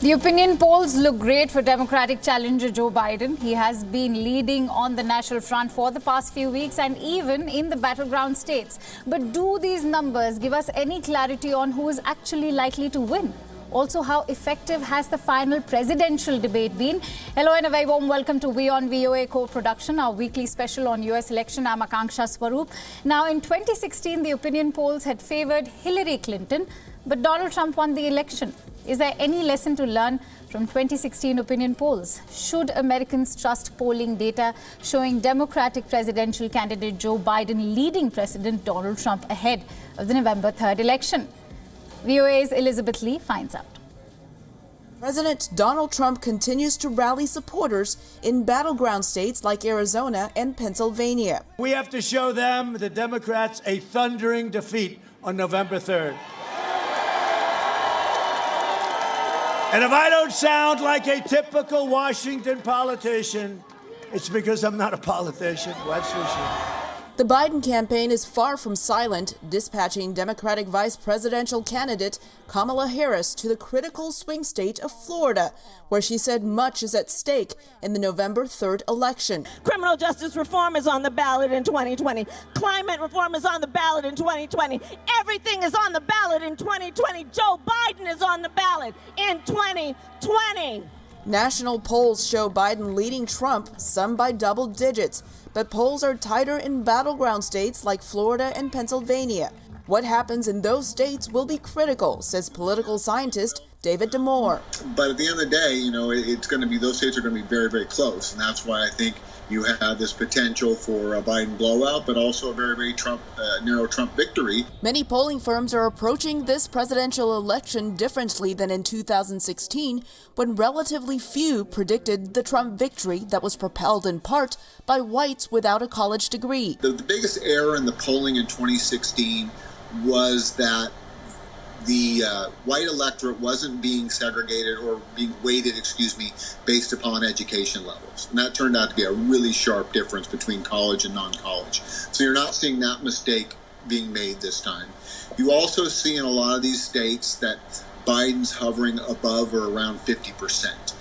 The opinion polls look great for Democratic challenger Joe Biden. He has been leading on the national front for the past few weeks and even in the battleground states. But do these numbers give us any clarity on who is actually likely to win? Also, how effective has the final presidential debate been? Hello and a very warm welcome to WION VOA co-production, our weekly special on US election. I'm Akanksha Swaroop. Now, in 2016, the opinion polls had favored Hillary Clinton, but Donald Trump won the election. Is there any lesson to learn from 2016 opinion polls? Should Americans trust polling data showing Democratic presidential candidate Joe Biden leading President Donald Trump ahead of the November 3rd election? VOA's Elizabeth Lee finds out. President Donald Trump continues to rally supporters in battleground states like Arizona and Pennsylvania. We have to show them, the Democrats, a thundering defeat on November 3rd. And if I don't sound like a typical Washington politician, it's because I'm not a politician, that's for sure. The Biden campaign is far from silent, dispatching Democratic vice presidential candidate Kamala Harris to the critical swing state of Florida, where she said much is at stake in the November 3rd election. Criminal justice reform is on the ballot in 2020. Climate reform is on the ballot in 2020. Everything is on the ballot in 2020. Joe Biden is on the ballot in 2020. National polls show Biden leading Trump, some by double digits, but polls are tighter in battleground states like Florida and Pennsylvania. What happens in those states will be critical, says political scientist David Damore. But at the end of the day, it's going to be, those states are going to be very, very close. And that's why I think you have this potential for a Biden blowout, but also a very, very narrow Trump victory. Many polling firms are approaching this presidential election differently than in 2016, when relatively few predicted the Trump victory that was propelled in part by whites without a college degree. The biggest error in the polling in 2016 was that the white electorate wasn't being segregated or being weighted, based upon education levels. And that turned out to be a really sharp difference between college and non-college. So you're not seeing that mistake being made this time. You also see in a lot of these states that Biden's hovering above or around 50%.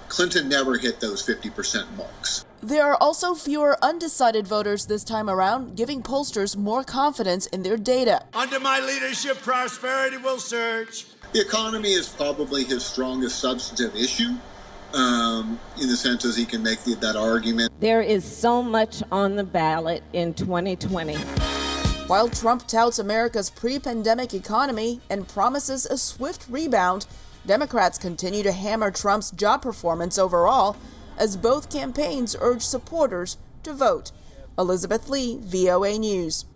Clinton never hit those 50% marks. There are also fewer undecided voters this time around, giving pollsters more confidence in their data. Under my leadership, prosperity will surge. The economy is probably his strongest substantive issue, in the sense as he can make that argument. There is so much on the ballot in 2020. While Trump touts America's pre-pandemic economy and promises a swift rebound, Democrats continue to hammer Trump's job performance overall, as both campaigns urge supporters to vote. Elizabeth Lee, VOA News.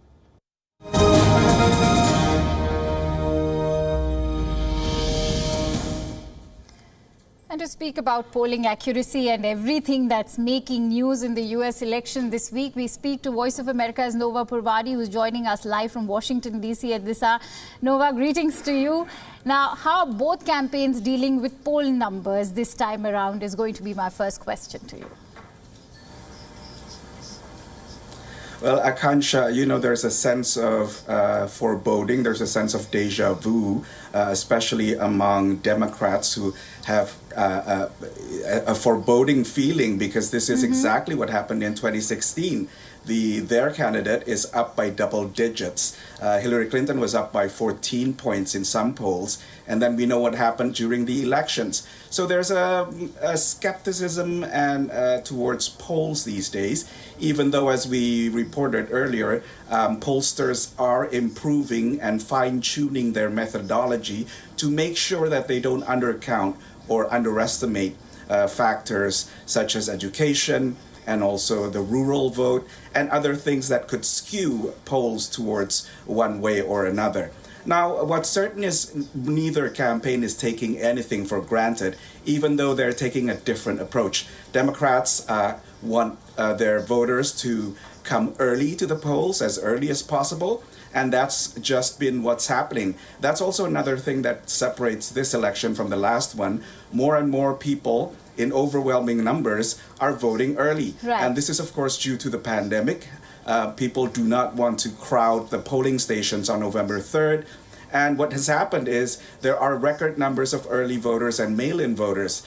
And to speak about polling accuracy and everything that's making news in the US election this week, we speak to Voice of America's Nova Poerwadi, who's joining us live from Washington, D.C. at this hour. Nova, greetings to you. Now, how are both campaigns dealing with poll numbers this time around is going to be my first question to you. Well, Akanksha, there's a sense of foreboding, there's a sense of deja vu, especially among Democrats who have a foreboding feeling, because this is exactly what happened in 2016. Their candidate is up by double digits. Hillary Clinton was up by 14 points in some polls, and then we know what happened during the elections. So there's a skepticism and towards polls these days, even though, as we reported earlier, pollsters are improving and fine-tuning their methodology to make sure that they don't undercount or underestimate factors such as education, and also the rural vote, and other things that could skew polls towards one way or another. Now, what's certain is neither campaign is taking anything for granted, even though they're taking a different approach. Democrats want their voters to come early to the polls, as early as possible, and that's just been what's happening. That's also another thing that separates this election from the last one. More and more people in overwhelming numbers are voting early. Right. And this is, of course, due to the pandemic. People do not want to crowd the polling stations on November 3rd. And what has happened is there are record numbers of early voters and mail-in voters.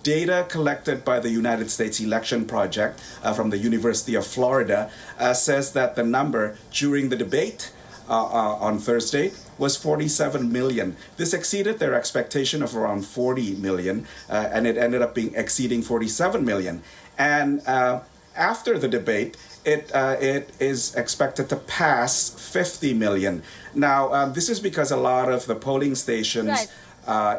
Data collected by the United States Election Project from the University of Florida says that the number during the debate on Thursday was 47 million. This exceeded their expectation of around 40 million, and it ended up exceeding 47 million. And after the debate, it is expected to pass 50 million. Now, this is because a lot of the polling stations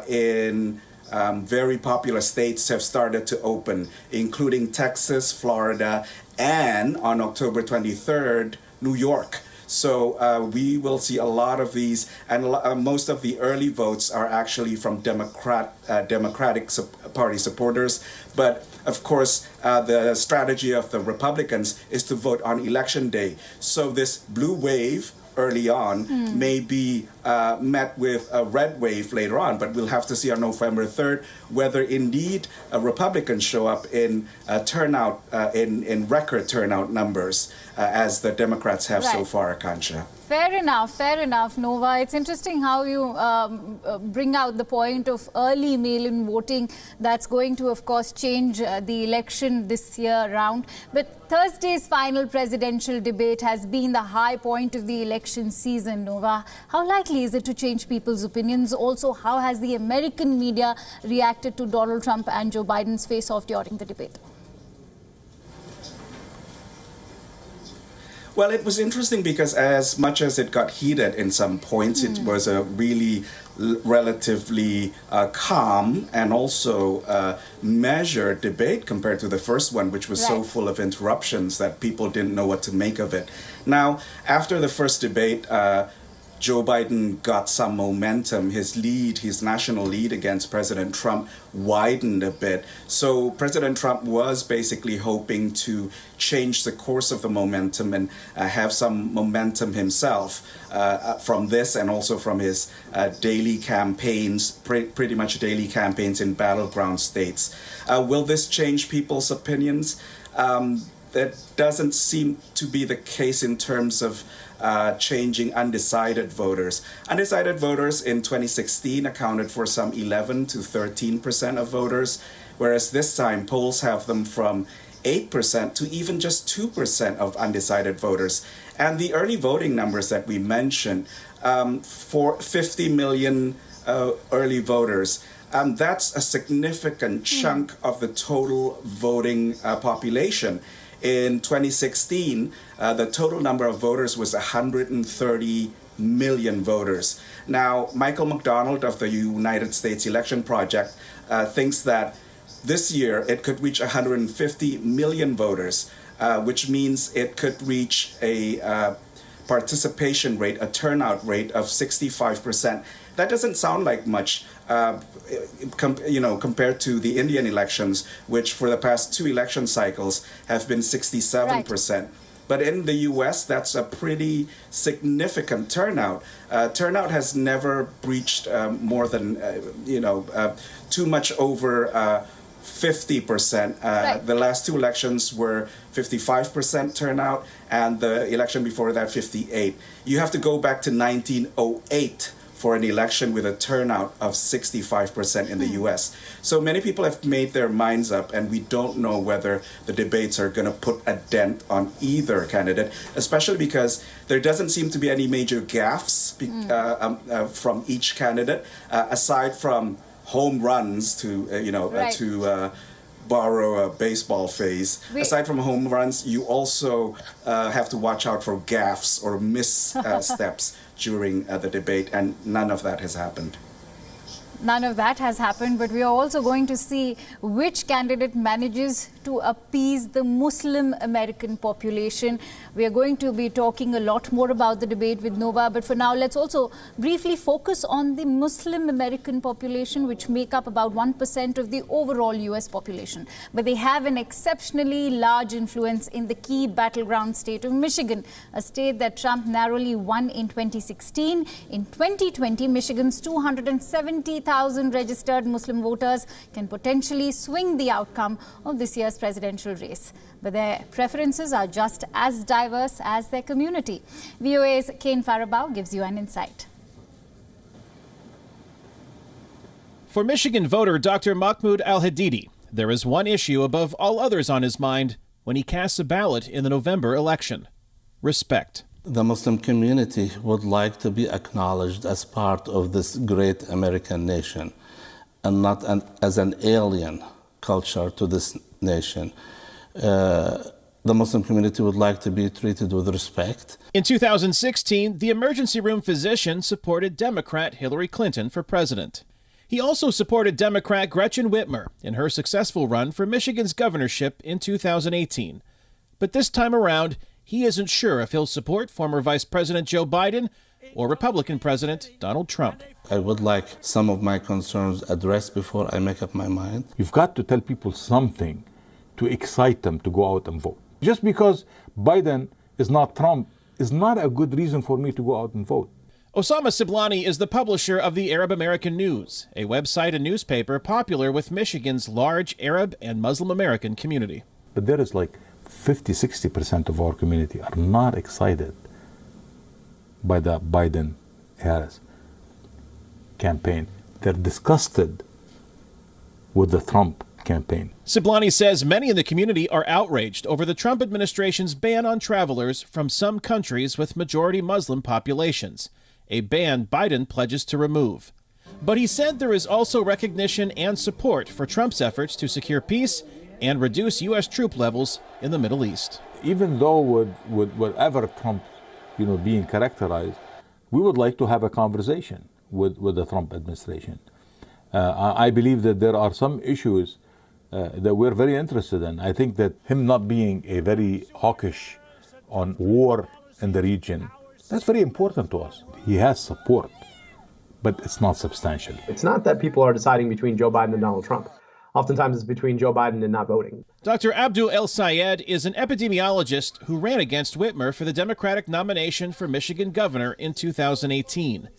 in very popular states have started to open, including Texas, Florida, and on October 23rd, New York. So we will see a lot of these, and most of the early votes are actually from Democratic Party supporters. But of course, the strategy of the Republicans is to vote on Election Day. So this blue wave early on may be met with a red wave later on, but we'll have to see on November 3rd whether indeed Republicans show up in turnout, in record turnout numbers as the Democrats have so far, Akansha. Fair enough, Nova. It's interesting how you bring out the point of early mail-in voting. That's going to, of course, change the election this year round. But Thursday's final presidential debate has been the high point of the election season, Nova. How likely is it to change people's opinions? Also, how has the American media reacted to Donald Trump and Joe Biden's face-off during the debate? Well, it was interesting because as much as it got heated in some points, it was a really relatively calm and also measured debate compared to the first one, which was so full of interruptions that people didn't know what to make of it. Now, after the first debate, Joe Biden got some momentum. His lead, his national lead against President Trump widened a bit. So President Trump was basically hoping to change the course of the momentum and have some momentum himself from this and also from his daily campaigns, pretty much daily campaigns in battleground states. Will this change people's opinions? That doesn't seem to be the case in terms of changing undecided voters. Undecided voters in 2016 accounted for some 11 to 13% of voters, whereas this time polls have them from 8% to even just 2% of undecided voters. And the early voting numbers that we mentioned, for 50 million early voters, that's a significant chunk of the total voting population. In 2016, the total number of voters was 130 million voters. Now, Michael McDonald of the United States Election Project thinks that this year it could reach 150 million voters, which means it could reach a participation rate, a turnout rate of 65%. That doesn't sound like much, compared to the Indian elections, which for the past 2 election cycles have been 67%. But in the U.S., that's a pretty significant turnout. Turnout has never breached more than, too much over 50%. The last 2 elections were 55% turnout, and the election before that, 58%. You have to go back to 1908 for an election with a turnout of 65% in the U.S. So many people have made their minds up, and we don't know whether the debates are going to put a dent on either candidate, especially because there doesn't seem to be any major gaffes from each candidate, aside from home runs to borrow a baseball phrase. Aside from home runs, you also have to watch out for gaffes or missteps during the debate, and none of that has happened. None of that has happened, but we are also going to see which candidate manages to appease the Muslim American population. We are going to be talking a lot more about the debate with Nova, but for now, let's also briefly focus on the Muslim American population, which make up about 1% of the overall US population. But they have an exceptionally large influence in the key battleground state of Michigan, a state that Trump narrowly won in 2016. In 2020, Michigan's 270,000 registered Muslim voters can potentially swing the outcome of this year's presidential race. But their preferences are just as diverse as their community. VOA's Kane Farabau gives you an insight. For Michigan voter Dr. Mahmoud Al-Hadidi, there is one issue above all others on his mind when he casts a ballot in the November election: respect. The Muslim community would like to be acknowledged as part of this great American nation and not as an alien culture to this nation. The Muslim community would like to be treated with respect. In 2016, the emergency room physician supported Democrat Hillary Clinton for president. He also supported Democrat Gretchen Whitmer in her successful run for Michigan's governorship in 2018. But this time around, he isn't sure if he'll support former Vice President Joe Biden or Republican President Donald Trump. I would like some of my concerns addressed before I make up my mind. You've got to tell people something to excite them to go out and vote. Just because Biden is not Trump is not a good reason for me to go out and vote. Osama Siblani is the publisher of the Arab American News, a website and newspaper popular with Michigan's large Arab and Muslim American community. But there is like 50-60% of our community are not excited by the Biden-Harris campaign. They're disgusted with the Trump campaign. Siblani says many in the community are outraged over the Trump administration's ban on travelers from some countries with majority Muslim populations, a ban Biden pledges to remove. But he said there is also recognition and support for Trump's efforts to secure peace and reduce U.S. troop levels in the Middle East. Even though with whatever Trump, being characterized, we would like to have a conversation with the Trump administration. I believe that there are some issues that we're very interested in. I think that him not being a very hawkish on war in the region, that's very important to us. He has support, but it's not substantial. It's not that people are deciding between Joe Biden and Donald Trump. Oftentimes it's between Joe Biden and not voting. Dr. Abdul El Sayed is an epidemiologist who ran against Whitmer for the Democratic nomination for Michigan governor in 2018.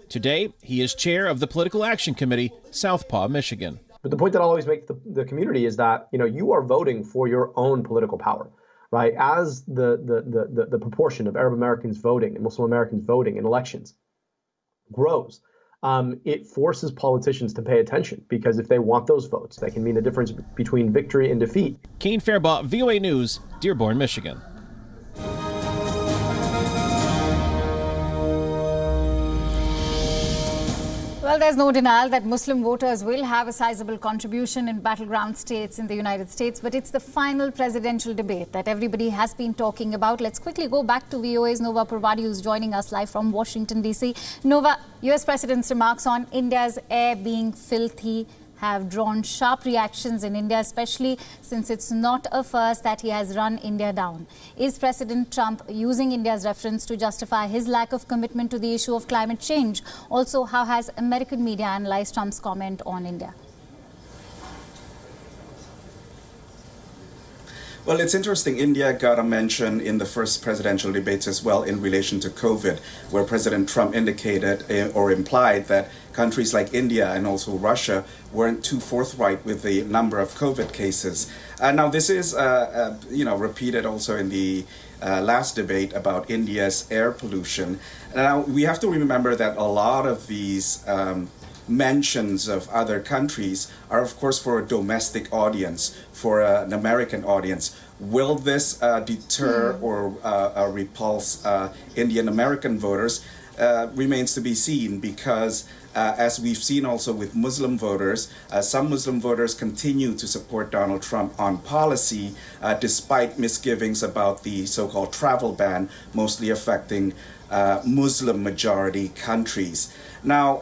Today, he is chair of the Political Action Committee, Southpaw, Michigan. But the point that I'll always make to the community is that, you are voting for your own political power, right? As the proportion of Arab Americans voting and Muslim Americans voting in elections grows, it forces politicians to pay attention, because if they want those votes, that can mean the difference between victory and defeat. Kane Fairbaugh, VOA News, Dearborn, Michigan. Well, there's no denial that Muslim voters will have a sizable contribution in battleground states in the United States, but it's the final presidential debate that everybody has been talking about. Let's quickly go back to VOA's Nova Poerwadi, who's joining us live from Washington, D.C. Nova, U.S. President's remarks on India's air being filthy have drawn sharp reactions in India, especially since it's not a first that he has run India down. Is President Trump using India's reference to justify his lack of commitment to the issue of climate change? Also, how has American media analyzed Trump's comment on India? Well, it's interesting. India got a mention in the first presidential debates as well in relation to COVID, where President Trump indicated or implied that countries like India and also Russia weren't too forthright with the number of COVID cases. Now, this is, repeated also in the last debate about India's air pollution. Now, we have to remember that a lot of these mentions of other countries are, of course, for a domestic audience, for an American audience. Will this deter or repulse Indian American voters? Remains to be seen, because as we've seen also with Muslim voters, some Muslim voters continue to support Donald Trump on policy despite misgivings about the so-called travel ban, mostly affecting Muslim majority countries. Now,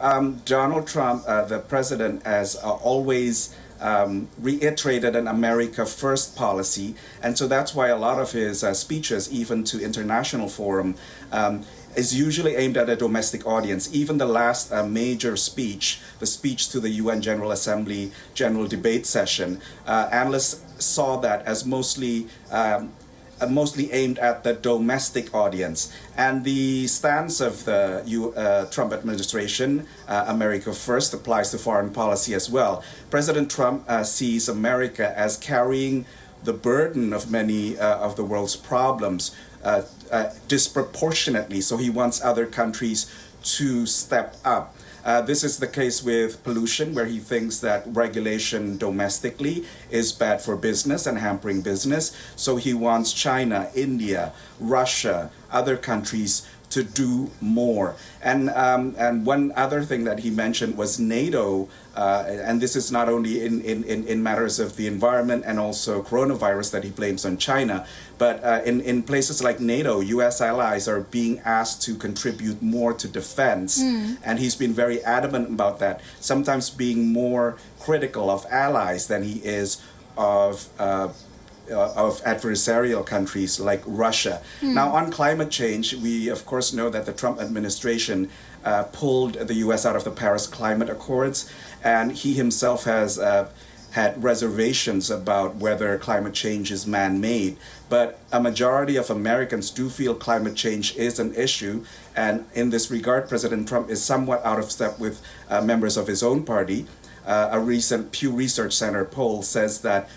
Donald Trump, the president, has always reiterated an America First policy, and so that's why a lot of his speeches, even to international forum, is usually aimed at a domestic audience. Even the last major speech, the speech to the UN General Assembly General Debate Session, analysts saw that as mostly aimed at the domestic audience. And the stance of the Trump administration, America First, applies to foreign policy as well. President Trump sees America as carrying the burden of many of the world's problems disproportionately, so he wants other countries to step up. This is the case with pollution, where he thinks that regulation domestically is bad for business and hampering business. So he wants China, India, Russia, other countries to do more. And one other thing that he mentioned was NATO, and this is not only in matters of the environment and also coronavirus that he blames on China, but in places like NATO, U.S. allies are being asked to contribute more to defense, and he's been very adamant about that, sometimes being more critical of allies than he is of adversarial countries like Russia. Now, on climate change, we of course know that the Trump administration pulled the U.S. out of the Paris Climate Accords, and he himself has had reservations about whether climate change is man-made. But a majority of Americans do feel climate change is an issue, and in this regard, President Trump is somewhat out of step with members of his own party. A recent Pew Research Center poll says that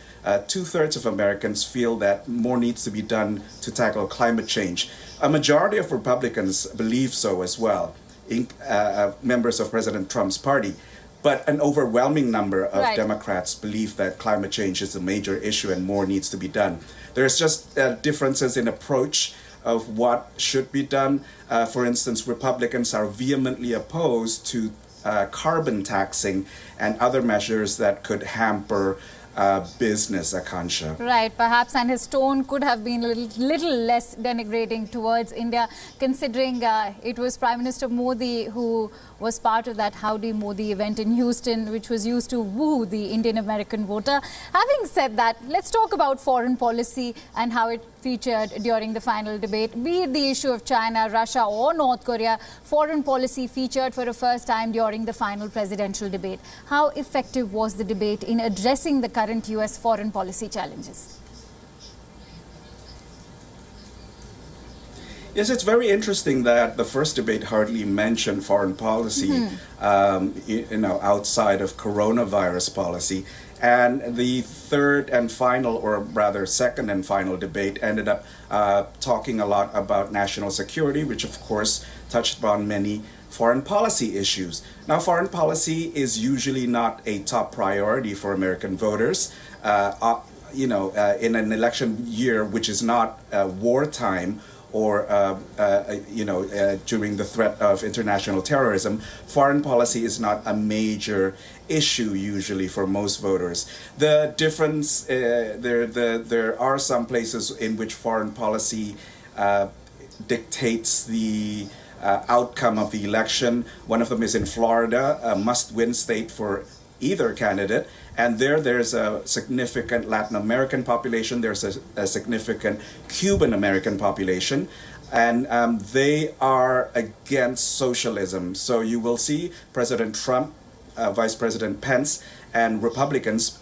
2/3 of Americans feel that more needs to be done to tackle climate change. A majority of Republicans believe so as well, members of President Trump's party. But an overwhelming number of Democrats believe that climate change is a major issue and more needs to be done. There's just differences in approach of what should be done. For instance, Republicans are vehemently opposed to carbon taxing and other measures that could hamper business, Akansha. Right, perhaps, and his tone could have been a little less denigrating towards India, considering it was Prime Minister Modi who was part of that Howdy Modi event in Houston, which was used to woo the Indian American voter. Having said that, let's talk about foreign policy and how it featured during the final debate. Be it the issue of China, Russia or North Korea, foreign policy featured for the first time during the final presidential debate. How effective was the debate in addressing the current U.S. foreign policy challenges? Yes, it's very interesting that the first debate hardly mentioned foreign policy, outside of coronavirus policy. And the third and final, or rather second and final debate ended up talking a lot about national security, which of course touched upon many foreign policy issues. Now, foreign policy is usually not a top priority for American voters. In an election year, which is not wartime, or during the threat of international terrorism, foreign policy is not a major issue usually for most voters. The difference, there are some places in which foreign policy dictates the outcome of the election. One of them is in Florida, a must-win state for either candidate. And there's a significant Latin American population, there's a significant Cuban American population, and they are against socialism. So you will see President Trump, Vice President Pence, and Republicans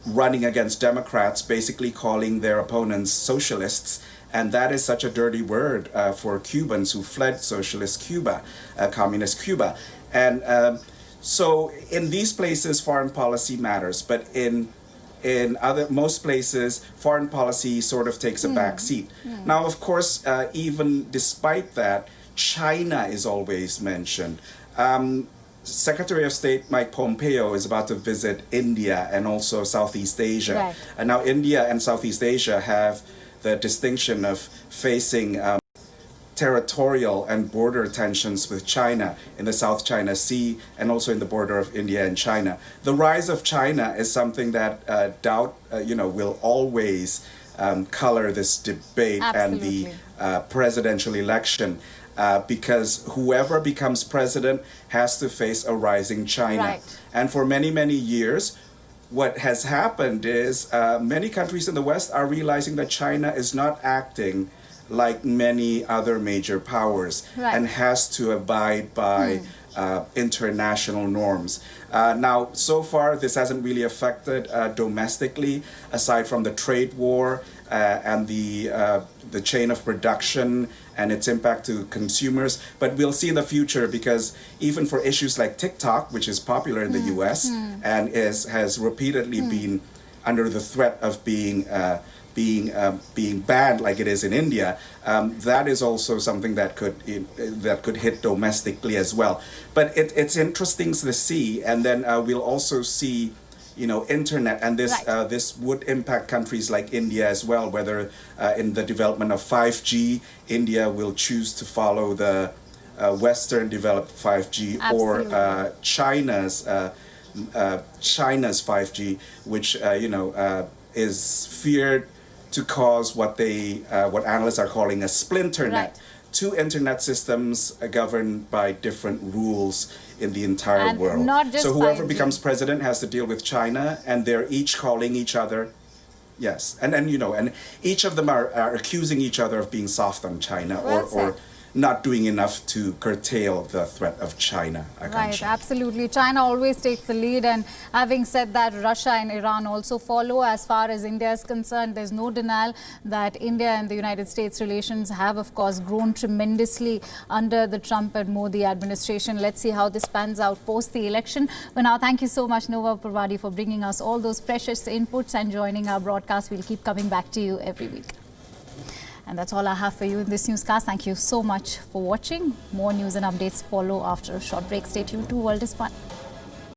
running against Democrats, basically calling their opponents socialists. And that is such a dirty word for Cubans who fled socialist Cuba, communist Cuba. And so in these places, foreign policy matters, but in most places, foreign policy sort of takes a back seat. Now, of course, even despite that, China is always mentioned. Secretary of State Mike Pompeo is about to visit India and also Southeast Asia. Right. And now India and Southeast Asia have the distinction of facing territorial and border tensions with China in the South China Sea and also in the border of India and China. The rise of China is something that will always color this debate. Absolutely. And the presidential election, because whoever becomes president has to face a rising China. Right. And for many, many years, what has happened is many countries in the West are realizing that China is not acting like many other major powers, right, and has to abide by international norms. Now, so far, this hasn't really affected domestically, aside from the trade war and the chain of production and its impact to consumers. But we'll see in the future, because even for issues like TikTok, which is popular in the US and has repeatedly been under the threat of being being banned like it is in India, that is also something that could hit domestically as well. But it's interesting to see, and then we'll also see, internet, and this would impact countries like India as well. Whether in the development of 5G, India will choose to follow the Western developed 5G, Absolutely. or China's 5G, which is feared to cause what analysts are calling a splinter net. Right. Two internet systems governed by different rules in the entire And world. not just so whoever 5G. becomes president has to deal with China, and they're each calling each other. Yes, and each of them are accusing each other of being soft on China, or not doing enough to curtail the threat of China. Right, absolutely. China always takes the lead, and having said that, Russia and Iran also follow. As far as India is concerned, there's no denial that India and the United States relations have, of course, grown tremendously under the Trump and Modi administration. Let's see how this pans out post the election. But now, thank you so much, Poerwadi, for bringing us all those precious inputs and joining our broadcast. We'll keep coming back to you every week. And that's all I have for you in this newscast. Thank you so much for watching. More news and updates follow after a short break. Stay tuned to World is Fun.